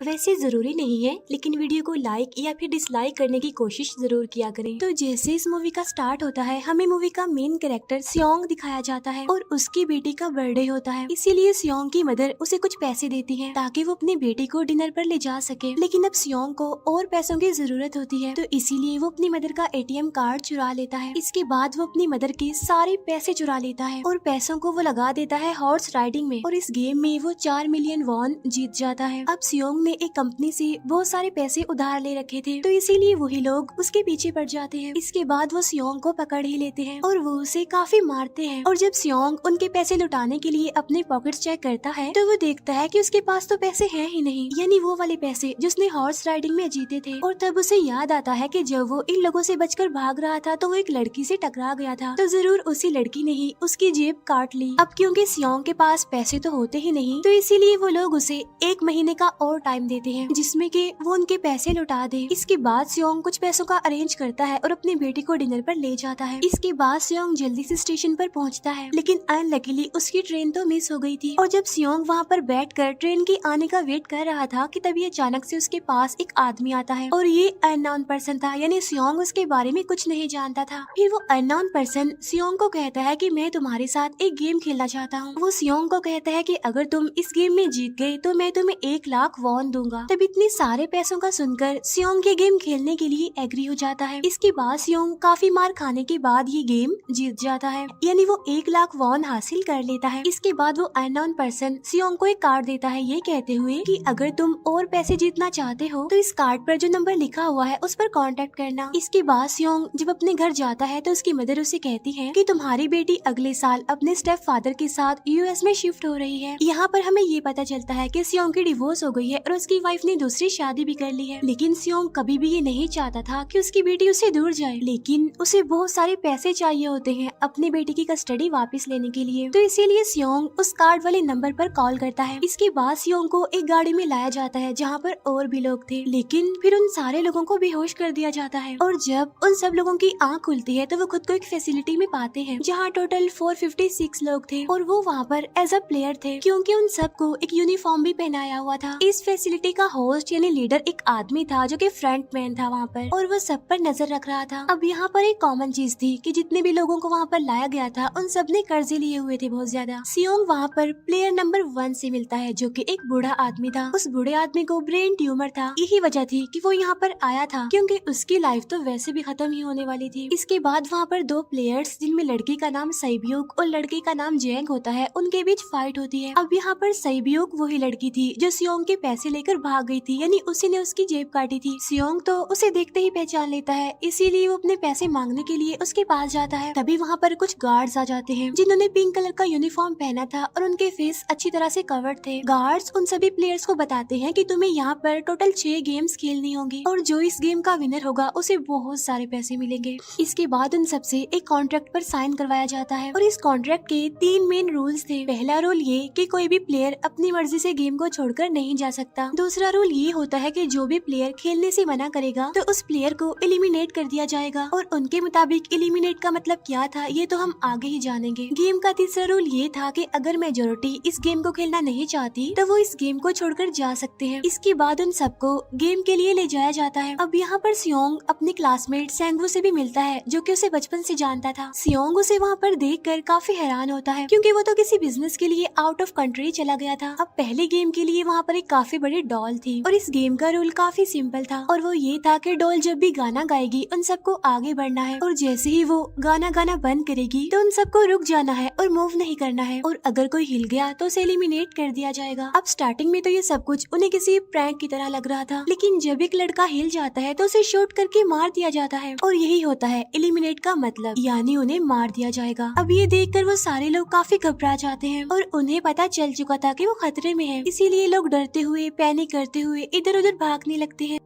वैसे जरूरी नहीं है, लेकिन वीडियो को लाइक या फिर डिसलाइक करने की कोशिश जरूर किया करें। तो जैसे इस मूवी का स्टार्ट होता है, हमें मूवी का मेन कैरेक्टर सियोंग दिखाया जाता है और उसकी बेटी का बर्थडे होता है। इसीलिए सियोंग की मदर उसे कुछ पैसे देती है ताकि वो अपनी बेटी को डिनर पर ले जा सके। लेकिन अब सियोंग को और पैसों की जरूरत होती है, तो इसीलिए वो अपनी मदर का एटीएम कार्ड चुरा लेता है। इसके बाद वो अपनी मदर के सारे पैसे चुरा लेता है और पैसों को वो लगा देता है हॉर्स राइडिंग में, और इस गेम में वो 4 मिलियन वॉन जीत जाता है। अब सियोंग ने एक कंपनी से बहुत सारे पैसे उधार ले रखे थे, तो इसीलिए वही लोग उसके पीछे पड़ जाते हैं। इसके बाद वो सियोंग को पकड़ ही लेते हैं और वो उसे काफी मारते हैं। और जब सियोंग उनके पैसे लुटाने के लिए अपने पॉकेट्स चेक करता है, तो वो देखता है कि उसके पास तो पैसे हैं ही नहीं, यानी वो वाले पैसे जिसने हॉर्स राइडिंग में जीते थे। और तब उसे याद आता है कि जब वो इन लोगों से बचकर भाग रहा था तो वो एक लड़की से टकरा गया था, तो जरूर उसी लड़की ने ही उसकी जेब काट ली। अब क्योंकि सियोंग के पास पैसे तो होते ही नहीं, तो इसीलिए वो लोग उसे 1 महीने का और टाइम देते हैं जिसमें कि वो उनके पैसे लौटा दे। इसके बाद सियोंग कुछ पैसों का अरेंज करता है और अपनी बेटी को डिनर पर ले जाता है। इसके बाद सियोंग जल्दी से स्टेशन पर पहुंचता है, लेकिन अनलकीली उसकी ट्रेन तो मिस हो गई थी। और जब सियोंग वहां पर बैठकर ट्रेन की आने का वेट कर रहा था कि तभी अचानक से उसके पास एक आदमी आता है, और ये अननोन पर्सन था, यानी सियोंग उसके बारे में कुछ नहीं जानता था। फिर वो अननोन पर्सन सियोंग को कहता है कि मैं तुम्हारे साथ एक गेम खेलना चाहता हूँ। वो सियोंग को कहता है कि अगर तुम इस गेम में जीत गए तो मैं तुम्हें 1 लाख वॉन दूंगा। तब इतने सारे पैसों का सुनकर सियोंग ये गेम खेलने के लिए एग्री हो जाता है। इसके बाद सियोंग काफी मार खाने के बाद ये गेम जीत जाता है, यानी वो 1 लाख वॉन हासिल कर लेता है। इसके बाद वो अननोन पर्सन सियोंग को एक कार्ड देता है, ये कहते हुए कि अगर तुम और पैसे जीतना चाहते हो तो इस कार्ड पर जो नंबर लिखा हुआ है उस पर कांटेक्ट करना। इसके बाद सियोंग जब अपने घर जाता है तो उसकी मदर उसे कहती है कि तुम्हारी बेटी अगले साल अपने स्टेप फादर के साथ यूएस में शिफ्ट हो रही है। यहाँ पर हमें ये पता चलता है कि सियोंग की डिवोर्स हो गई है और उसकी वाइफ ने दूसरी शादी भी कर ली है। लेकिन सियोंग कभी भी ये नहीं चाहता था कि उसकी बेटी उससे दूर जाए, लेकिन उसे बहुत सारे पैसे चाहिए होते हैं अपनी बेटी की कस्टडी वापस लेने के लिए, तो इसीलिए सियोंग उस कार्ड वाले नंबर पर कॉल करता है। इसके बाद सियोंग को एक गाड़ी में लाया जाता है जहाँ पर और भी लोग थे, लेकिन फिर उन सारे लोगों को बेहोश कर दिया जाता है। और जब उन सब लोगों की आँख खुलती है तो वो खुद को एक फैसिलिटी में पाते हैं जहाँ टोटल 456 लोग थे, और वो वहाँ पर एज अ प्लेयर थे क्योंकि उन सबको एक यूनिफॉर्म भी पहनाया हुआ था। इस फैसिलिटी का होस्ट यानी लीडर एक आदमी था जो कि फ्रंट मैन था वहाँ पर, और वो सब पर नजर रख रहा था। अब यहाँ पर एक कॉमन चीज थी कि जितने भी लोगों को वहाँ पर लाया गया था उन सब ने कर्जे लिए हुए थे बहुत ज्यादा। सियोंग वहाँ पर प्लेयर नंबर 1 से मिलता है जो कि एक बूढ़ा आदमी था। उस बूढ़े आदमी को ब्रेन ट्यूमर था, यही वजह थी कि वो यहाँ पर आया था क्योंकि उसकी लाइफ तो वैसे भी खत्म ही होने वाली थी। इसके बाद वहाँ पर 2 प्लेयर्स जिनमें लड़की का नाम सैब्यूक और लड़के का नाम जेंग होता है, उनके बीच फाइट होती है। अब यहाँ पर सैब्यूक वही लड़की थी जो सियोंग के पैसे लेकर भाग गई थी, यानी उसी ने उसकी जेब काटी थी। सियोंग तो उसे देखते ही पहचान लेता है, इसीलिए वो अपने पैसे मांगने के लिए उसके पास जाता है। तभी वहाँ पर कुछ गार्ड्स आ जाते हैं जिन्होंने पिंक कलर का यूनिफॉर्म पहना था और उनके फेस अच्छी तरह से कवर्ड थे। गार्ड्स उन सभी प्लेयर्स को बताते हैं कि तुम्हें यहाँ पर टोटल 6 गेम्स खेलनी होंगी और जो इस गेम का विनर होगा उसे बहुत सारे पैसे मिलेंगे। इसके बाद उन सबसे एक कॉन्ट्रैक्ट पर साइन करवाया जाता है और इस कॉन्ट्रैक्ट के 3 मेन रूल्स थे। पहला रूल ये कि कोई भी प्लेयर अपनी मर्जी से गेम को छोड़कर नहीं जा सकता। दूसरा रूल ये होता है कि जो भी प्लेयर खेलने से मना करेगा तो उस प्लेयर को एलिमिनेट कर दिया जाएगा, और उनके मुताबिक एलिमिनेट का मतलब क्या था ये तो हम आगे ही जानेंगे। गेम का तीसरा रूल ये था कि अगर मेजोरिटी इस गेम को खेलना नहीं चाहती तो वो इस गेम को छोड़कर जा सकते हैं। इसके बाद उन सबको गेम के लिए ले जाया जाता है। अब यहाँ पर सियोंग अपने क्लासमेट सेंगवू से भी मिलता है जो कि उसे बचपन से जानता था। सियोंग उसे वहाँ पर देखकर काफी हैरान होता है क्योंकि वो तो किसी बिजनेस के लिए आउट ऑफ कंट्री चला गया था। अब पहले गेम के लिए वहाँ पर एक काफी बड़ी डॉल थी और इस गेम का रूल काफी सिंपल था, और वो ये था कि डॉल जब भी गाना गाएगी उन सबको आगे बढ़ना है, और जैसे ही वो गाना गाना बंद करेगी तो उन सबको रुक जाना है और मूव नहीं करना है, और अगर कोई हिल गया तो उसे एलिमिनेट कर दिया जाएगा। अब स्टार्टिंग में तो ये सब कुछ उन्हें किसी प्रैंक की तरह लग रहा था, लेकिन जब एक लड़का हिल जाता है तो उसे शूट करके मार दिया जाता है, और यही होता है एलिमिनेट का मतलब, यानी उन्हें मार दिया जाएगा। अब ये देखकर वो सारे लोग काफी घबरा जाते हैं और उन्हें पता चल चुका था कि वो खतरे में है, इसीलिए लोग डरते हुए पैनिक करते हुए इधर उधर भागने लगते हैं।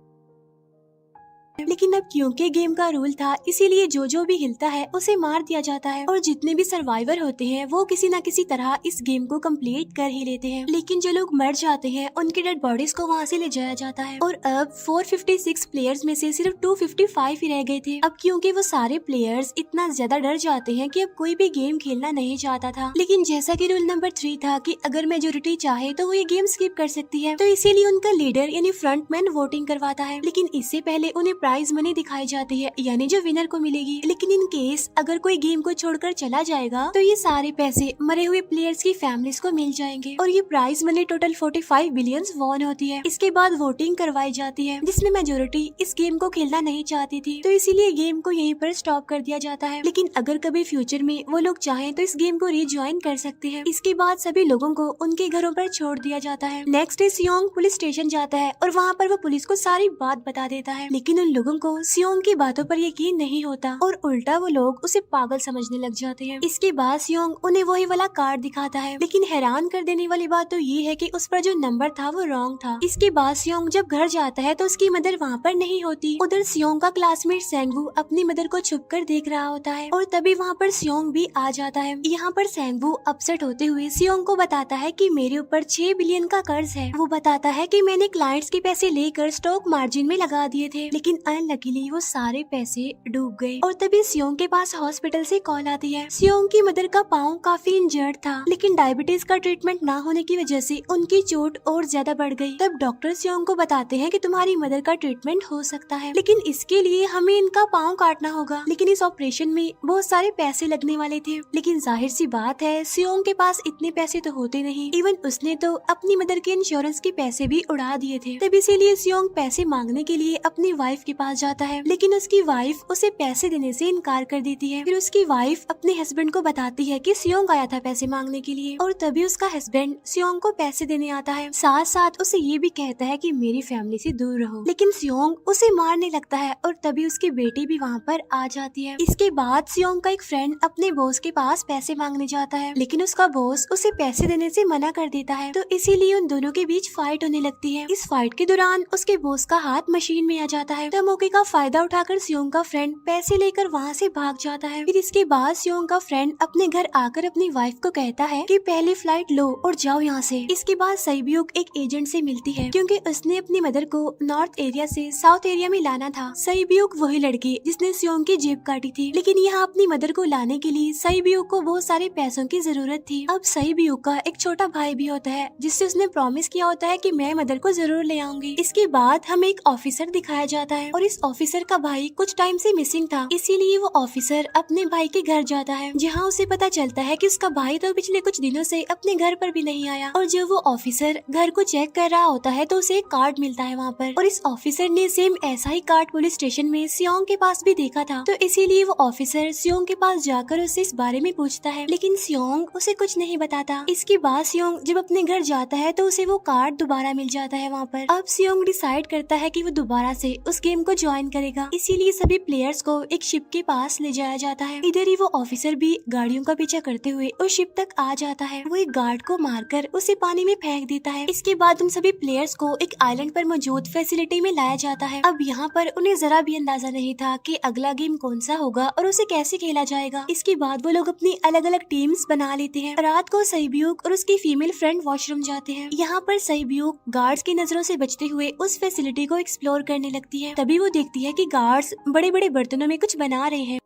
लेकिन अब क्योंकि गेम का रूल था इसीलिए जो भी हिलता है उसे मार दिया जाता है और जितने भी सर्वाइवर होते हैं वो किसी न किसी तरह इस गेम को कंप्लीट कर ही लेते हैं। लेकिन जो लोग मर जाते हैं उनकी डेड बॉडीज को वहाँ से ले जाया जाता है और अब 456 प्लेयर्स में से सिर्फ 255 ही रह गए थे। अब क्योंकि वो सारे प्लेयर्स इतना ज्यादा डर जाते हैं कि अब कोई भी गेम खेलना नहीं चाहता था। लेकिन जैसा कि रूल नंबर 3 था कि अगर मेजोरिटी चाहे तो वो ये गेम स्किप कर सकती है, तो इसीलिए उनका लीडर यानी फ्रंटमैन वोटिंग करवाता है। लेकिन इससे पहले उन्हें प्राइज मनी दिखाई जाती है यानी जो विनर को मिलेगी। लेकिन इन केस अगर कोई गेम को छोड़कर चला जाएगा तो ये सारे पैसे मरे हुए प्लेयर्स की फैमिलीज को मिल जाएंगे और ये prize money total 45 billion won होती है। इसके बाद वोटिंग करवाई जाती है जिसमें मेजोरिटी इस गेम को खेलना नहीं चाहती थी, तो इसीलिए गेम को यहीं पर स्टॉप कर दिया जाता है। लेकिन अगर कभी फ्यूचर में वो लोग चाहें तो इस गेम को रिज्वाइन कर सकते हैं। इसके बाद सभी लोगों को उनके घरों पर छोड़ दिया जाता है। नेक्स्ट डे सियोंग पुलिस स्टेशन जाता है और वहाँ पर वो पुलिस को सारी बात बता देता है। लेकिन उन लोगों को सियोंग की बातों पर यकीन नहीं होता और उल्टा वो लोग उसे पागल समझने लग जाते हैं। इसके बाद सियोंग उन्हें वही वाला कार्ड दिखाता है, लेकिन हैरान कर देने वाली बात तो ये है कि उस पर जो नंबर था वो रॉन्ग था। इसके बाद सियोंग जब घर जाता है तो उसकी मदर वहाँ पर नहीं होती। उधर सियोंग का क्लासमेट सेंगवू अपनी मदर को छुपकर देख रहा होता है और तभी वहाँ पर सियोंग भी आ जाता है। यहाँ पर सेंगवू अपसेट होते हुए सियोंग को बताता है कि मेरे ऊपर 6 बिलियन का कर्ज है। वो बताता है कि मैंने क्लाइंट्स के पैसे लेकर स्टॉक मार्जिन में लगा दिए थे, लेकिन अनलकीली वो सारे पैसे डूब गए। और तभी सियोंग के पास हॉस्पिटल से कॉल आती है। सियोंग की मदर का पाँव काफी इंजर्ड था, लेकिन डायबिटीज का ट्रीटमेंट ना होने की वजह से उनकी चोट और ज्यादा बढ़ गई। तब डॉक्टर सियोंग को बताते हैं कि तुम्हारी मदर का ट्रीटमेंट हो सकता है, लेकिन इसके लिए हमें इनका पाँव काटना होगा। लेकिन इस ऑपरेशन में बहुत सारे पैसे लगने वाले थे। लेकिन जाहिर सी बात है सियोंग के पास इतने पैसे तो होते नहीं। इवन उसने तो अपनी मदर के इंश्योरेंस के पैसे भी उड़ा दिए थे। तब इसीलिए सियोंग पैसे मांगने के लिए अपनी वाइफ के पास जाता है, लेकिन उसकी वाइफ उसे पैसे देने से इनकार कर देती है। फिर उसकी वाइफ अपने हस्बैंड को बताती है कि सियोंग आया था पैसे मांगने के लिए और तभी उसका हस्बैंड सियोंग को पैसे देने आता है। साथ साथ उसे ये भी कहता है कि मेरी फैमिली से दूर रहो। लेकिन सियोंग उसे मारने लगता है और तभी उसकी बेटी भी वहाँ पर आ जाती है। इसके बाद सियोंग का एक फ्रेंड अपने बॉस के पास पैसे मांगने जाता है, लेकिन उसका बॉस उसे पैसे देने से मना कर देता है, तो इसीलिए उन दोनों के बीच फाइट होने लगती है। इस फाइट के दौरान उसके बॉस का हाथ मशीन में आ जाता है, तो मौके का फायदा उठाकर सियोंग का फ्रेंड पैसे लेकर वहाँ से भाग जाता है। फिर इसके बाद सियोंग का फ्रेंड अपने घर आकर अपनी वाइफ को कहता है कि पहली फ्लाइट लो और जाओ यहाँ से। इसके बाद सईब्यूक एक एजेंट से मिलती है क्योंकि उसने अपनी मदर को नॉर्थ एरिया से साउथ एरिया में लाना था। सईब्यूक वही लड़की जिसने सियोंग की जेब काटी थी, लेकिन यहाँ अपनी मदर को लाने के लिए सईब्यूक को बहुत सारे पैसों की जरूरत थी। अब सईब्यूक का एक छोटा भाई भी होता है जिससे उसने प्रॉमिस किया होता है कि मैं मदर को जरूर ले आऊंगी। इसके बाद हमें एक ऑफिसर दिखाया जाता है और इस ऑफिसर का भाई कुछ टाइम से मिसिंग था, इसीलिए वो ऑफिसर अपने भाई के घर जाता है, जहाँ उसे पता चलता है कि उसका भाई तो पिछले कुछ दिनों से अपने घर पर भी नहीं आया। और जब वो ऑफिसर घर को चेक कर रहा होता है तो उसे एक कार्ड मिलता है वहाँ पर, और इस ऑफिसर ने सेम ऐसा ही कार्ड पुलिस स्टेशन में सियोंग के पास भी देखा था, तो इसीलिए वो ऑफिसर सियोंग के पास जाकर उससे इस बारे में पूछता है, लेकिन सियोंग उसे कुछ नहीं बताता। इसके बाद सियोंग जब अपने घर जाता है तो उसे वो कार्ड दोबारा मिल जाता है वहाँ पर। अब सियोंग डिसाइड करता है कि वो दोबारा से उस गेम को ज्वाइन करेगा, इसीलिए सभी प्लेयर्स को एक शिप के पास ले जाया जाता है। इधर ही वो ऑफिसर भी गाड़ियों का पीछा करते हुए उस शिप तक आ जाता है। वो एक गार्ड को मारकर उसे पानी में फेंक देता है। इसके बाद उन सभी प्लेयर्स को एक आइलैंड पर मौजूद फैसिलिटी में लाया जाता है। अब यहाँ पर उन्हें जरा भी अंदाजा नहीं था कि अगला गेम कौन सा होगा और उसे कैसे खेला जाएगा। इसके बाद वो लोग अपनी अलग अलग टीम्स बना लेते हैं। रात को सईब्यूक और उसकी फीमेल फ्रेंड वॉशरूम जाते हैं। यहाँ पर सईब्यूक गार्ड्स की नजरों से बचते हुए उस फैसिलिटी को एक्सप्लोर करने लगती है। तभी वो देखती है कि गार्ड्स बड़े बड़े बर्तनों में कुछ बना रहे हैं,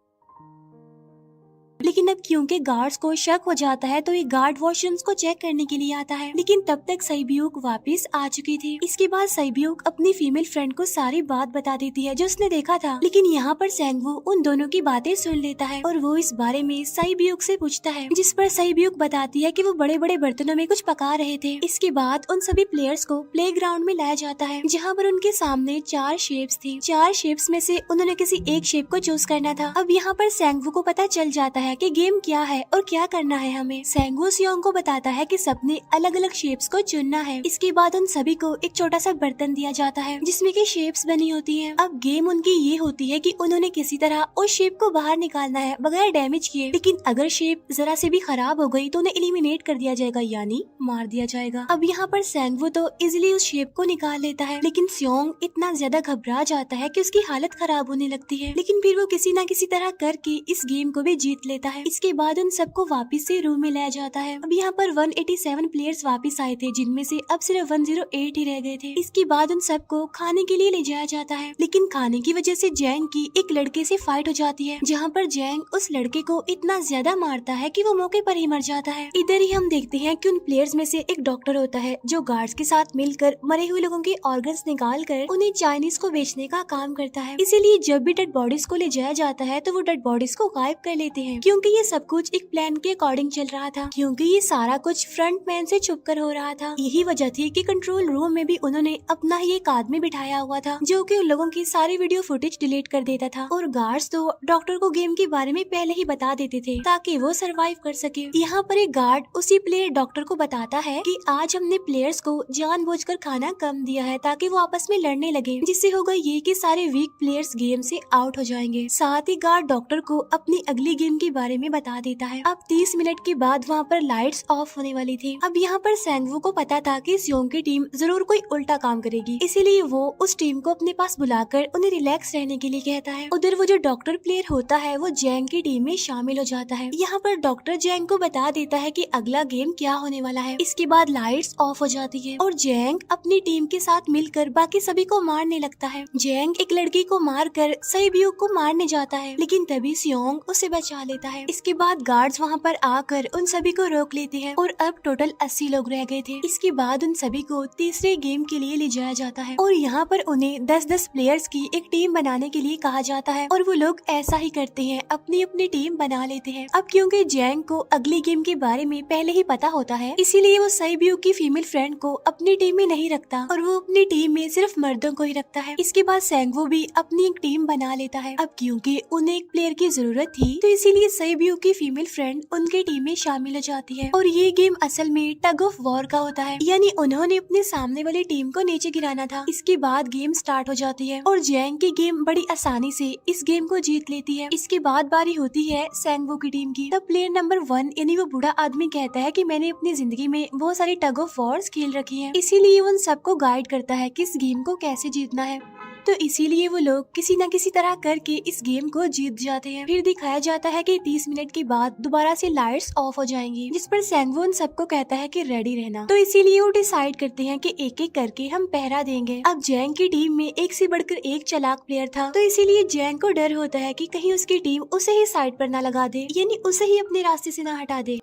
लेकिन अब क्योंकि गार्ड्स को शक हो जाता है तो ये गार्ड वॉशरूम्स को चेक करने के लिए आता है, लेकिन तब तक सईब्यूक वापस आ चुकी थी। इसके बाद सईब्यूक अपनी फीमेल फ्रेंड को सारी बात बता देती है जो उसने देखा था, लेकिन यहाँ पर सेंगवू उन दोनों की बातें सुन लेता है और वो इस बारे में सईब्यूक से पूछता है, जिस पर सईब्यूक बताती है कि वो बड़े बड़े बर्तनों में कुछ पका रहे थे। इसके बाद उन सभी प्लेयर्स को प्ले ग्राउंड में लाया जाता है, जहाँ पर उनके सामने 4 शेप्स थी। 4 शेप्स में से उन्होंने किसी एक शेप को चूज करना था। अब यहाँ पर सेंगवू को पता चल जाता है कि गेम क्या है और क्या करना है हमें। सेंगवू सियोंग को बताता है कि सबने अलग अलग शेप्स को चुनना है। इसके बाद उन सभी को एक छोटा सा बर्तन दिया जाता है जिसमें की शेप्स बनी होती है। अब गेम उनकी ये होती है कि उन्होंने किसी तरह उस शेप को बाहर निकालना है बगैर डैमेज किए, लेकिन अगर शेप जरा से भी खराब हो गई तो उन्हें एलिमिनेट कर दिया जाएगा, यानी मार दिया जाएगा। अब यहाँ पर सेंगवू तो इजिली उस शेप को निकाल लेता है, लेकिन सियोंग इतना ज्यादा घबरा जाता है कि उसकी हालत खराब होने लगती है, लेकिन फिर वो किसी न किसी तरह करके इस गेम को भी जीत लेता है। इसके बाद उन सबको वापस से रूम में लाया जाता है। अब यहाँ पर 187 प्लेयर्स वापस आए थे, जिनमें से अब सिर्फ 108 ही रह गए थे। इसके बाद उन सबको खाने के लिए ले जाया जाता है, लेकिन खाने की वजह से जैंग की एक लड़के से फाइट हो जाती है, जहाँ पर जैंग उस लड़के को इतना ज्यादा मारता है कि वो मौके पर ही मर जाता है। इधर ही हम देखते हैं कि उन प्लेयर्स में से एक डॉक्टर होता है जो गार्ड्स के साथ मिलकर मरे हुए लोगों के ऑर्गन्स निकाल कर उन्हें चाइनीज को बेचने का काम करता है। इसीलिए जब भी डेड बॉडीज को ले जाया जाता है तो वो डेड बॉडीज को गायब कर लेते हैं, क्योंकि ये सब कुछ एक प्लान के अकॉर्डिंग चल रहा था, क्योंकि ये सारा कुछ फ्रंट मैन से छुप कर हो रहा था। यही वजह थी कि कंट्रोल रूम में भी उन्होंने अपना ही एक आदमी बिठाया हुआ था जो कि उन लोगों की सारी वीडियो फुटेज डिलीट कर देता था, और गार्ड्स तो डॉक्टर को गेम के बारे में पहले ही बता देते थे ताकि वो सरवाइव कर सके। यहाँ पर एक गार्ड उसी प्लेयर डॉक्टर को बताता है कि आज हमने प्लेयर्स को जानबूझकर खाना कम दिया है ताकि वो आपस में लड़ने लगे, जिससे होगा ये कि सारे वीक प्लेयर्स गेम से आउट हो जाएंगे। साथ ही गार्ड डॉक्टर को अपनी अगली गेम के बारे में बता देता है। अब 30 मिनट के बाद वहाँ पर लाइट्स ऑफ होने वाली थी। अब यहाँ पर सेंगवू को पता था कि सियोंग की टीम जरूर कोई उल्टा काम करेगी, इसीलिए वो उस टीम को अपने पास बुलाकर उन्हें रिलैक्स रहने के लिए कहता है। उधर वो जो डॉक्टर प्लेयर होता है वो जैंग की टीम में शामिल हो जाता है। यहाँ पर डॉक्टर जैंग को बता देता है कि अगला गेम क्या होने वाला है। इसके बाद लाइट्स ऑफ हो जाती है और जैंग अपनी टीम के साथ मिलकर बाकी सभी को मारने लगता है। जैंग एक लड़की को मारकर सईब्यू को मारने जाता है, लेकिन तभी सियोंग उसे बचा लेता है। इसके बाद गार्ड्स वहाँ पर आकर उन सभी को रोक लेते हैं और अब टोटल 80 लोग रह गए थे। इसके बाद उन सभी को तीसरे गेम के लिए ले जाया जाता है और यहाँ पर उन्हें 10-10 प्लेयर्स की एक टीम बनाने के लिए कहा जाता है, और वो लोग ऐसा ही करते हैं, अपनी अपनी टीम बना लेते हैं। अब क्योंकि जैंग को अगली गेम के बारे में पहले ही पता होता है, इसीलिए वो सईब्यू की फीमेल फ्रेंड को अपनी टीम में नहीं रखता और वो अपनी टीम में सिर्फ मर्दों को ही रखता है। इसके बाद सेंगवू भी अपनी एक टीम बना लेता है। अब क्योंकि उन्हें एक प्लेयर की जरूरत थी तो इसीलिए सईब्यू की फीमेल फ्रेंड उनके टीम में शामिल हो जाती है, और ये गेम असल में टग ऑफ वॉर का होता है, यानी उन्होंने अपने सामने वाली टीम को नीचे गिराना था। इसके बाद गेम स्टार्ट हो जाती है और जैंग की गेम बड़ी आसानी से इस गेम को जीत लेती है। इसके बाद बारी होती है सेंगवू की टीम की। तब प्लेयर नंबर 1 यानी वो बूढ़ा आदमी कहता है कि मैंने अपनी जिंदगी में बहुत सारी टग ऑफ वॉर्स खेल रखी हैं, इसीलिए उन सबको गाइड करता है कि इस गेम को कैसे जीतना है। तो इसीलिए वो लोग किसी न किसी तरह करके इस गेम को जीत जाते हैं। फिर दिखाया जाता है कि 30 मिनट के बाद दोबारा से लाइट्स ऑफ हो जाएंगी, जिस पर सेंगवू उन सबको कहता है कि रेडी रहना। तो इसीलिए वो डिसाइड करते हैं कि एक एक करके हम पहरा देंगे। अब जैंग की टीम में एक से बढ़कर एक चालाक प्लेयर था, तो इसीलिए जैंग को डर होता है कि कहीं उसकी टीम उसे ही साइड पर न लगा दे, यानी उसे ही अपने रास्ते से न हटा दे।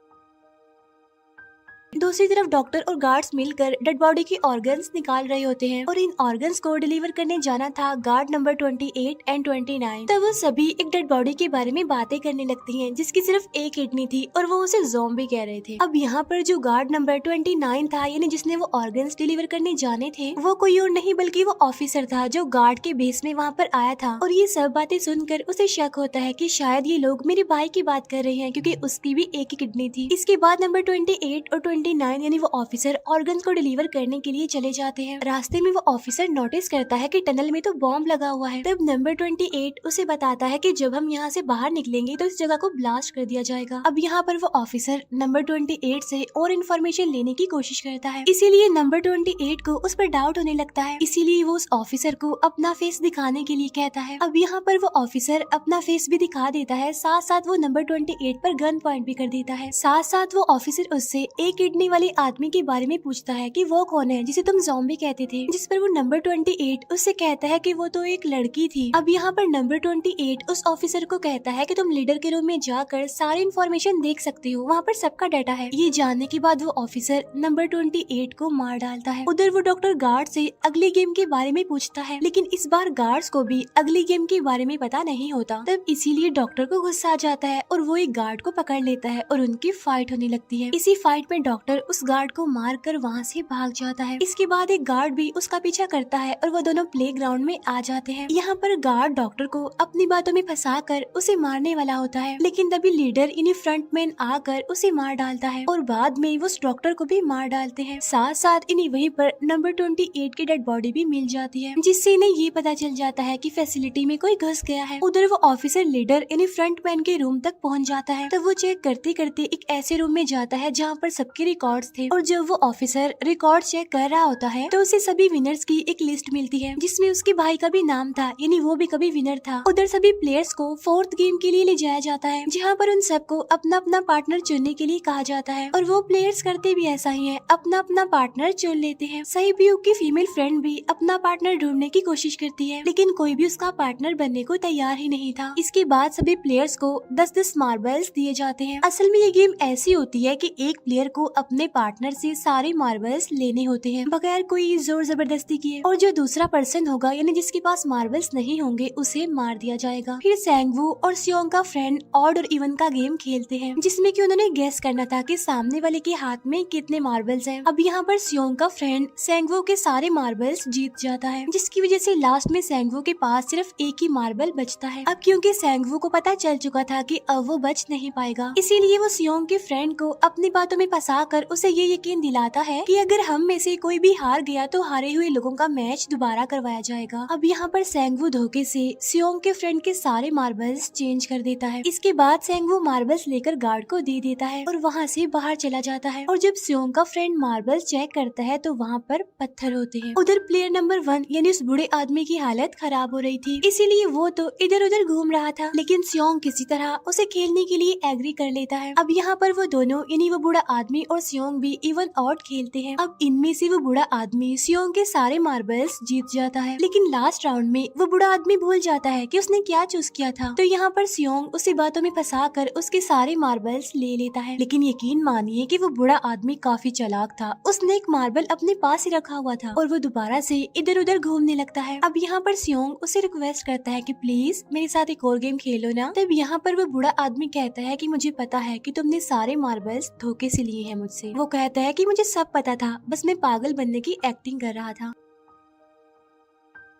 दूसरी तरफ डॉक्टर और गार्ड्स मिलकर डेड बॉडी की ऑर्गन्स निकाल रहे होते हैं और इन ऑर्गन्स को डिलीवर करने जाना था गार्ड नंबर 28 एंड 29। तब वो सभी एक डेड बॉडी के बारे में बातें करने लगती हैं जिसकी सिर्फ एक किडनी थी और वो उसे ज़ॉम्बी कह रहे थे। अब यहाँ पर जो गार्ड नंबर 29 था, यानी जिसने वो ऑर्गन्स डिलीवर करने जाने थे, वो कोई और नहीं बल्कि वो ऑफिसर था जो गार्ड के बेस में वहाँ पर आया था। और ये सब बातें सुनकर उसे शक होता है कि शायद ये लोग मेरे भाई की बात कर रहे हैं, क्योंकि उसकी भी एक ही किडनी थी। इसके बाद नंबर 28 और 29 यानी वो ऑफिसर ऑर्गन्स को डिलीवर करने के लिए चले जाते हैं। रास्ते में वो ऑफिसर नोटिस करता है कि टनल में तो बॉम्ब लगा हुआ है। तब नंबर 28 उसे बताता है कि जब हम यहाँ से बाहर निकलेंगे तो इस जगह को ब्लास्ट कर दिया जाएगा। अब यहाँ पर वो ऑफिसर नंबर 28 से और इन्फॉर्मेशन लेने की कोशिश करता है, इसीलिए नंबर 28 को उस पर डाउट होने लगता है, इसीलिए वो उस ऑफिसर को अपना फेस दिखाने के लिए कहता है। अब यहाँ पर वो ऑफिसर अपना फेस भी दिखा देता है, साथ साथ वो नंबर 28 पर गन पॉइंट भी कर देता है। साथ साथ वो ऑफिसर उससे एक किडनी वाले आदमी के बारे में पूछता है कि वो कौन है जिसे तुम ज़ॉम्बी कहते थे, जिस पर वो नंबर 28 उससे कहता है कि वो तो एक लड़की थी। अब यहाँ पर नंबर 28 उस ऑफिसर को कहता है कि तुम लीडर के रूम में जाकर सारी इन्फॉर्मेशन देख सकते हो, वहाँ पर सबका डाटा है। ये जानने के बाद वो ऑफिसर नंबर 28 को मार डालता है। उधर वो डॉक्टर गार्ड से अगली गेम के बारे में पूछता है, लेकिन इस बार गार्ड्स को भी अगली गेम के बारे में पता नहीं होता। तब इसीलिए डॉक्टर को गुस्सा आ जाता है और वो एक गार्ड को पकड़ लेता है और उनकी फाइट होने लगती है। इसी फाइट में डॉक्टर डॉक्टर उस गार्ड को मार कर वहाँ से भाग जाता है। इसके बाद एक गार्ड भी उसका पीछा करता है और वो दोनों प्लेग्राउंड में आ जाते हैं। यहाँ पर गार्ड डॉक्टर को अपनी बातों में फंसा कर उसे मारने वाला होता है, लेकिन तभी लीडर यानी फ्रंटमैन आकर उसे मार डालता है और बाद में वो उस डॉक्टर को भी मार डालते हैं। साथ साथ इन्हें वहीं पर नंबर 28 की डेड बॉडी भी मिल जाती है, जिससे इन्हें ये पता चल जाता है कि फैसिलिटी में कोई घुस गया है। उधर वो ऑफिसर लीडर यानी फ्रंटमैन के रूम तक पहुंच जाता है। तब वो चेक करते करते एक ऐसे रूम में जाता है जहाँ पर सबके रिकॉर्ड्स थे, और जब वो ऑफिसर रिकॉर्ड चेक कर रहा होता है तो उसे सभी विनर्स की एक लिस्ट मिलती है, जिसमें उसके भाई का भी नाम था, यानी वो भी कभी विनर था। उधर सभी प्लेयर्स को 4th गेम के लिए ले जाया जाता है, जहाँ पर उन सबको अपना अपना पार्टनर चुनने के लिए कहा जाता है, और वो प्लेयर्स करते भी ऐसा ही है, अपना अपना पार्टनर चुन लेते हैं। सहीब्यूक की फीमेल फ्रेंड भी अपना पार्टनर ढूंढने की कोशिश करती है, लेकिन कोई भी उसका पार्टनर बनने को तैयार ही नहीं था। इसके बाद सभी प्लेयर्स को 10-10 मार्बल्स दिए जाते हैं। असल में ये गेम ऐसी होती है कि एक प्लेयर को अपने पार्टनर से सारे मार्बल्स लेने होते हैं बगैर कोई जोर जबरदस्ती किए, और जो दूसरा पर्सन होगा यानी जिसके पास मार्बल्स नहीं होंगे उसे मार दिया जाएगा। फिर सैंगवू और सियोंग का फ्रेंड ऑड और इवन का गेम खेलते हैं, जिसमें कि उन्होंने गेस करना था कि सामने वाले के हाथ में कितने मार्बल्स हैं। अब यहाँ पर सियोंग का फ्रेंड सैंगवू के सारे मार्बल्स जीत जाता है, जिसकी वजह से लास्ट में सैंगवू के पास सिर्फ एक ही मार्बल बचता है। अब क्योंकि सैंगवू को पता चल चुका था कि अब वो बच नहीं पाएगा, इसीलिए वो सियोंग के फ्रेंड को अपनी बातों में फंसा कर उसे ये यकीन दिलाता है कि अगर हम में से कोई भी हार गया तो हारे हुए लोगों का मैच दोबारा करवाया जाएगा। अब यहाँ पर सैंगवू धोखे से सियोंग के फ्रेंड के सारे मार्बल्स चेंज कर देता है। इसके बाद सैंगवू मार्बल्स लेकर गार्ड को दे देता है और वहाँ से बाहर चला जाता है, और जब सियोंग का फ्रेंड मार्बल्स चेक करता है तो वहाँ पर पत्थर होते हैं। उधर प्लेयर नंबर 1 यानी उस बूढ़े आदमी की हालत खराब हो रही थी, इसीलिए वो तो इधर उधर घूम रहा था, लेकिन सियोंग किसी तरह उसे खेलने के लिए एग्री कर लेता है। अब यहाँ पर वो दोनों यानी वो बूढ़ा आदमी और सियोंग भी इवन आउट खेलते हैं। अब इनमें से वो बूढ़ा आदमी सियोंग के सारे मार्बल्स जीत जाता है, लेकिन लास्ट राउंड में वो बूढ़ा आदमी भूल जाता है कि उसने क्या चूज किया था। तो यहाँ पर सियोंग उसे बातों में फंसा कर उसके सारे मार्बल्स ले लेता है, लेकिन यकीन मानिए कि वो बूढ़ा आदमी काफी चालाक था। उसने एक मार्बल अपने पास ही रखा हुआ था और वो दोबारा से इधर उधर घूमने लगता है। अब यहाँ पर सियोंग उसे रिक्वेस्ट करता है कि प्लीज मेरे साथ एक और गेम खेलो ना। तब यहाँ पर वो बूढ़ा आदमी कहता है कि मुझे पता है कि तुमने सारे मार्बल्स धोखे से लिए हैं मुझसे। वो कहता है कि मुझे सब पता था, बस मैं पागल बनने की एक्टिंग कर रहा था।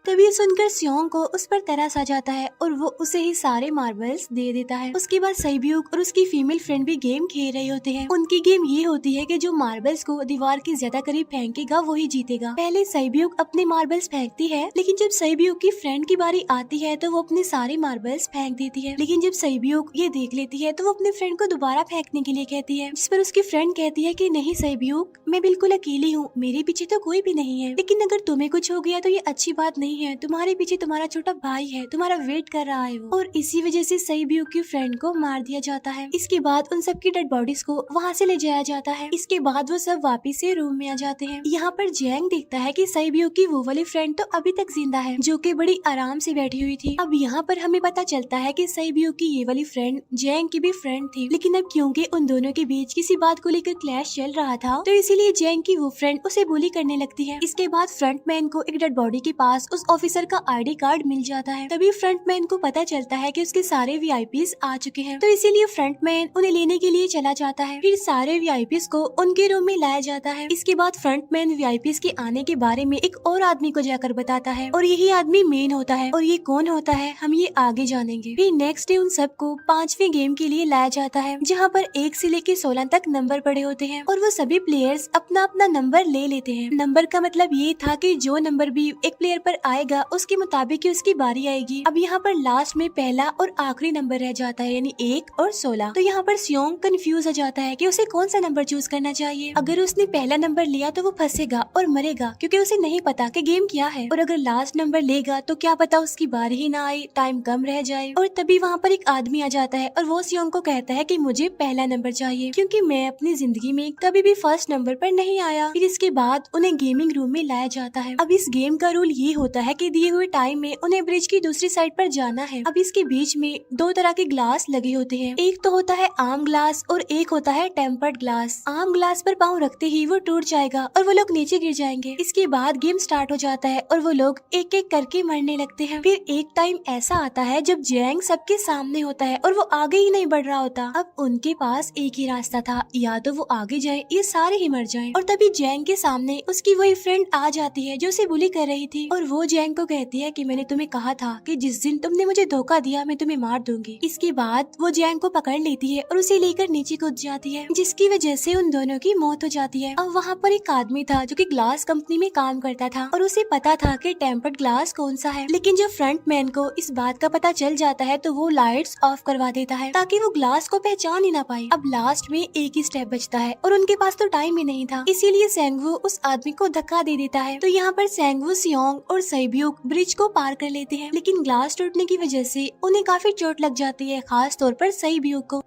तभी सुनकर सियोंग को उस पर तरस आ जाता है और वो उसे ही सारे मार्बल्स दे देता है। उसके बाद सहीब्यूक और उसकी फीमेल फ्रेंड भी गेम खेल रहे होते हैं। उनकी गेम ये होती है कि जो मार्बल्स को दीवार के ज्यादा करीब फेंकेगा वो ही जीतेगा। पहले सहीब्यूक अपने मार्बल्स फेंकती है, लेकिन जब सहीब्यूक की फ्रेंड की बारी आती है तो वो अपने सारे मार्बल्स फेंक देती है। लेकिन जब सहीब्यूक ये देख लेती है तो वो अपने फ्रेंड को दोबारा फेंकने के लिए कहती है, जिस पर उसकी फ्रेंड कहती है कि नहीं सहीब्यूक, मैं बिल्कुल अकेली हूँ, मेरे पीछे तो कोई भी नहीं है, लेकिन अगर तुम्हें कुछ हो गया तो ये अच्छी बात नहीं है, तुम्हारे पीछे तुम्हारा छोटा भाई है, तुम्हारा वेट कर रहा है वो। और इसी वजह से सहीब्यूक की फ्रेंड को मार दिया जाता है। इसके बाद उन सबकी डेड बॉडीज को वहाँ से ले जाया जाता है। इसके बाद वो सब वापिस से रूम में आ जाते हैं। यहाँ पर जैंग देखता है कि सहीब्यूक की वो वाली फ्रेंड तो अभी तक जिंदा है, जो कि बड़ी आराम से बैठी हुई थी। अब यहाँ पर हमें पता चलता है कि सहीब्यूक की ये वाली फ्रेंड जैंग की भी फ्रेंड थी, लेकिन अब क्योंकि उन दोनों के बीच किसी बात को लेकर क्लैश चल रहा था तो इसीलिए जैंग की वो फ्रेंड उसे बुली करने लगती है। इसके बाद फ्रंटमैन को एक डेड बॉडी के पास उस ऑफिसर का आईडी कार्ड मिल जाता है। तभी फ्रंटमैन को पता चलता है कि उसके सारे वीआईपीज आ चुके हैं, तो इसीलिए फ्रंटमैन उन्हें लेने के लिए चला जाता है। फिर सारे वीआईपीज को उनके रूम में लाया जाता है। इसके बाद फ्रंटमैन वीआईपीज के आने के बारे में एक और आदमी को जाकर बताता है, और यही आदमी मेन होता है। और ये कौन होता है हम ये आगे जानेंगे। फिर नेक्स्ट डे उन सबको 5वें गेम के लिए लाया जाता है, जहाँ पर 1 से लेकर 16 तक नंबर पड़े होते हैं, और वो सभी प्लेयर्स अपना अपना नंबर ले लेते हैं। नंबर का मतलब ये था कि जो नंबर भी एक प्लेयर पर आएगा उसके मुताबिक उसकी बारी आएगी। अब यहाँ पर लास्ट में पहला और आखिरी नंबर रह जाता है, यानी 1 और 16। तो यहाँ पर सियोंग कंफ्यूज हो जाता है कि उसे कौन सा नंबर चूज करना चाहिए। अगर उसने पहला नंबर लिया तो वो फंसेगा और मरेगा, क्योंकि उसे नहीं पता कि गेम क्या है। और अगर लास्ट नंबर लेगा तो क्या पता उसकी बारी ही ना आए, टाइम कम रह जाए। और तभी वहाँ पर एक आदमी आ जाता है और वो सियोंग को कहता है कि मुझे पहला नंबर चाहिए, क्योंकि मैं अपनी जिंदगी में कभी भी फर्स्ट नंबर पर नहीं आया। फिर इसके बाद उन्हें गेमिंग रूम में लाया जाता है। अब इस गेम का रूल ये होता है कि दिए हुए टाइम में उन्हें ब्रिज की दूसरी साइड पर जाना है। अब इसके बीच में दो तरह के ग्लास लगे होते हैं, एक तो होता है आम ग्लास और एक होता है टेम्पर्ड ग्लास। आम ग्लास पर पाँव रखते ही वो टूट जाएगा और वो लोग नीचे गिर जाएंगे। इसके बाद गेम स्टार्ट हो जाता है और वो लोग एक एक करके मरने लगते हैं। फिर एक टाइम ऐसा आता है जब जैंग सबके सामने होता है और वो आगे ही नहीं बढ़ रहा होता। अब उनके पास एक ही रास्ता था, या तो वो आगे जाए या सारे ही मर जाएं। और तभी जैंग के सामने उसकी वही फ्रेंड आ जाती है जो उसे बुली कर रही थी, और वो जैंग को कहती है कि मैंने तुम्हें कहा था कि जिस दिन तुमने मुझे धोखा दिया मैं तुम्हें मार दूंगी। इसके बाद वो जैंग को पकड़ लेती है और उसे लेकर नीचे कूद जाती है, जिसकी वजह से उन दोनों की मौत हो जाती है। अब वहाँ पर एक आदमी था जो कि ग्लास कंपनी में काम करता था और उसे पता था कि टेम्पर्ड ग्लास कौन सा है, लेकिन जब फ्रंट मैन को इस बात का पता चल जाता है तो वो लाइट्स ऑफ करवा देता है ताकि वो ग्लास को पहचान ही ना पाए। अब लास्ट में एक ही स्टेप बचता है और उनके पास तो टाइम ही नहीं था, इसीलिए सेंगवू उस आदमी को धक्का दे देता है। तो यहाँ पर सेंगवू, सियोंग और सैब्यूक ब्रिज को पार कर लेते हैं, लेकिन ग्लास टूटने की वजह से उन्हें काफी चोट लग जाती है, खास तौर पर सैब्यूक को।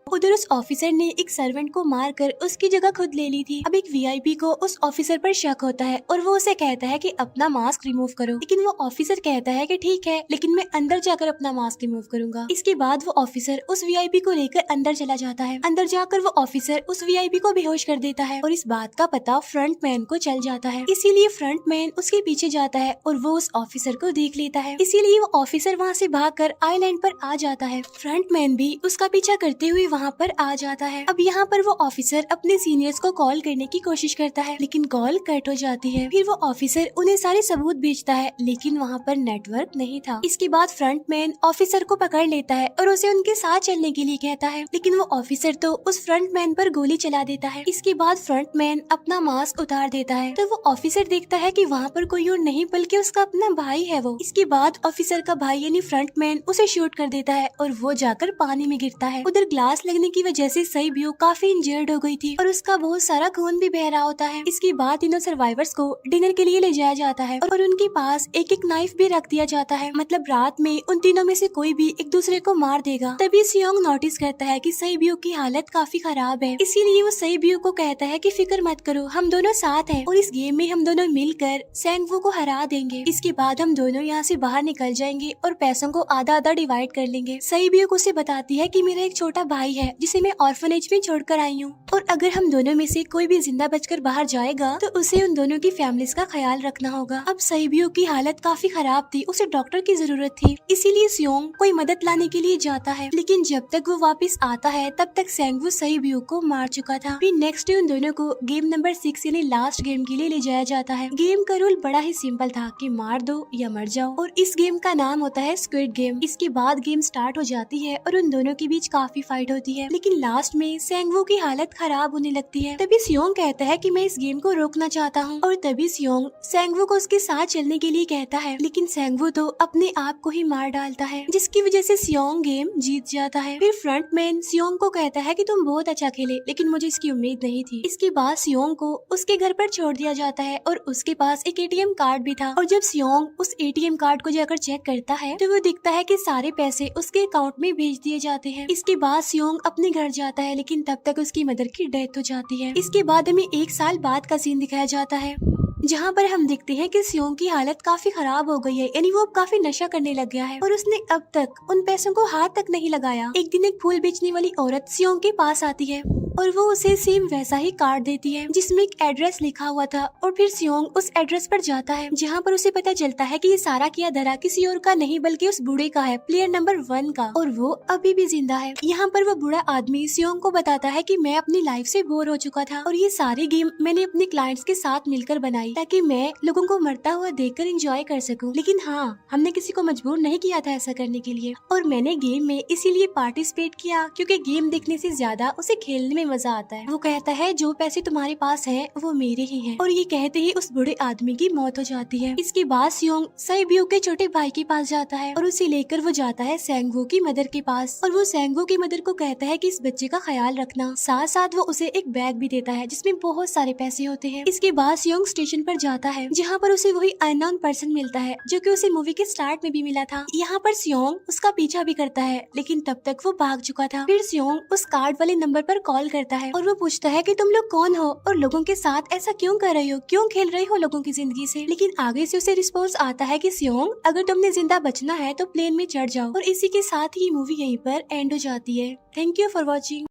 उधर उस ऑफिसर ने एक सर्वेंट को मारकर उसकी जगह खुद ले ली थी। अब एक वीआईपी को उस ऑफिसर पर शक होता है और वो उसे कहता है कि अपना मास्क रिमूव करो, लेकिन वो ऑफिसर कहता है कि ठीक है, लेकिन मैं अंदर जाकर अपना मास्क रिमूव करूंगा। इसके बाद वो ऑफिसर उस वीआईपी को लेकर अंदर चला जाता है। अंदर जाकर वो ऑफिसर उस वीआईपी को बेहोश कर देता है और इस बात का पता फ्रंट मैन को चल जाता है, इसीलिए फ्रंट मैन उसके पीछे जाता है और वो उस ऑफिसर को देख लेता है, इसीलिए वो ऑफिसर वहाँ से भागकर आइलैंड पर आ जाता है। फ्रंट मैन भी उसका पीछा करते हुए वहाँ पर आ जाता है। अब यहाँ पर वो ऑफिसर अपने सीनियर्स को कॉल करने की कोशिश करता है, लेकिन कॉल कट हो जाती है। फिर वो ऑफिसर उन्हें सारे सबूत भेजता है, लेकिन वहाँ पर नेटवर्क नहीं था। इसके बाद फ्रंट मैन ऑफिसर को पकड़ लेता है और उसे उनके साथ चलने के लिए कहता है, लेकिन वो ऑफिसर तो उस फ्रंट मैन पर गोली चला देता है। इसके बाद फ्रंट मैन अपना मास्क उतार देता है, तो वो ऑफिसर देखता है कि वहाँ पर कोई और नहीं बल्कि उसका अपना भाई है वो। इसके बाद ऑफिसर का भाई यानी फ्रंट मैन उसे शूट कर देता है और वो जाकर पानी में गिरता है। उधर ग्लास लगने की वजह से सैब्यूक काफी इंजर्ड हो गई थी और उसका बहुत सारा खून भी बह रहा होता है। इसके बाद तीनों सर्वाइवर्स को डिनर के लिए ले जाया जाता है और उनके पास एक एक नाइफ भी रख दिया जाता है, मतलब रात में उन तीनों में से कोई भी एक दूसरे को मार देगा। तभी सियोंग नोटिस करता है कि सैब्यूक की हालत काफी खराब है, इसीलिए वो सैब्यूक को कहता है कि फिक्र मत करो, हम दोनों साथ हैं और इस गेम में हम दोनों मिलकर सेंगवू को हरा देंगे। इसके बाद हम दोनों यहाँ से बाहर निकल जाएंगे और पैसों को आधा आधा डिवाइड कर लेंगे। सैब्यूक उसे बताती है कि मेरा एक छोटा भाई है जिसे मैं ऑर्फनेज में छोड़कर आई हूँ, और अगर हम दोनों में से कोई भी जिंदा बचकर बाहर जाएगा तो उसे उन दोनों की फैमिलीज का ख्याल रखना होगा। अब सैब्यूक की हालत काफी खराब थी, उसे डॉक्टर की जरूरत थी, इसीलिए सियोंग कोई मदद लाने के लिए जाता है, लेकिन जब तक वो वापस आता है तब तक सेंगवू सैब्यूक को मार चुका था। फिर नेक्स्ट डे उन दोनों को गेम नंबर 6 यानी लास्ट गेम के लिए ले जाया जाता है। गेम का रूल बड़ा ही सिंपल था कि मार दो या मर जाओ, और इस गेम का नाम होता है स्क्विड गेम। इसके बाद गेम स्टार्ट हो जाती है और उन दोनों के बीच काफी फाइट होती है, लेकिन लास्ट में सेंगवू की हालत खराब होने लगती है। तभी सियोंग कहता है कि मैं इस गेम को रोकना चाहता हूँ, और तभी सियोंग सेंगवू को उसके साथ चलने के लिए कहता है, लेकिन सेंगवू तो अपने आप को ही मार डालता है, जिसकी वजह से सियोंग गेम जीत जाता है। फिर फ्रंट मैन सियोंग को कहता है कि तुम बहुत अच्छा खेले, लेकिन मुझे इसकी उम्मीद नहीं थी। इसके बाद सियोंग को उसके घर पर छोड़ दिया जाता है और उसके पास एक एटीएम कार्ड भी था, और जब सियोंग उस एटीएम कार्ड को जाकर चेक करता है तो वो दिखता है कि सारे पैसे उसके अकाउंट में भेज दिए जाते हैं। इसके बाद सियोंग अपने घर जाता है, लेकिन तब तक उसकी मदर की डेथ हो जाती है। इसके बाद हमें 1 साल बाद का सीन दिखाया जाता है, जहाँ पर हम देखते हैं कि सियोंग की हालत काफी खराब हो गई है, यानी वो अब काफी नशा करने लग गया है और उसने अब तक उन पैसों को हाथ तक नहीं लगाया। एक दिन एक फूल बेचने वाली औरत सियोंग के पास आती है और वो उसे सेम वैसा ही कार्ड देती है जिसमें एक एड्रेस लिखा हुआ था, और फिर सियोंग उस एड्रेस पर जाता है, जहाँ पर उसे पता चलता है कि ये सारा किया धरा किसी और का नहीं बल्कि उस बूढ़े का है, प्लेयर नंबर 1 का, और वो अभी भी जिंदा है। यहाँ पर वो बूढ़ा आदमी सियोंग को बताता है कि मैं अपनी लाइफ से बोर हो चुका था और ये सारी गेम मैंने अपने क्लाइंट्स के साथ मिलकर बनाई ताकि मैं लोगों को मरता हुआ देखकर एंजॉय कर सकूं, लेकिन हाँ, हमने किसी को मजबूर नहीं किया था ऐसा करने के लिए, और मैंने गेम में इसीलिए पार्टिसिपेट किया क्योंकि गेम देखने से ज्यादा उसे खेलने में मजा आता है। वो कहता है जो पैसे तुम्हारे पास हैं वो मेरे ही हैं, और ये कहते ही उस बूढ़े आदमी की मौत हो जाती है। इसके बाद सियोंग सैब्यूक के छोटे भाई के पास जाता है और उसे लेकर वो जाता है सेंगवू की मदर के पास, और वो सेंगवू की मदर को कहता है कि इस बच्चे का ख्याल रखना, साथ साथ वो उसे एक बैग भी देता है जिसमें बहुत सारे पैसे होते हैं। इसके बाद सियोंग स्टेशन पर जाता है, जहाँ पर उसे वही अननोन पर्सन मिलता है जो कि उसे मूवी के स्टार्ट में भी मिला था। यहाँ पर सियोंग उसका पीछा भी करता है, लेकिन तब तक वो भाग चुका था। फिर सियोंग उस कार्ड वाले नंबर पर कॉल करता है और वो पूछता है कि तुम लोग कौन हो और लोगों के साथ ऐसा क्यों कर रही हो, क्यों खेल रही हो लोगों की जिंदगी से। लेकिन आगे से उसे रिस्पॉन्स आता है कि सियोंग, अगर तुमने जिंदा बचना है तो प्लेन में चढ़ जाओ। और इसी के साथ ये मूवी यहीं पर एंड हो जाती है। Thank you for watching.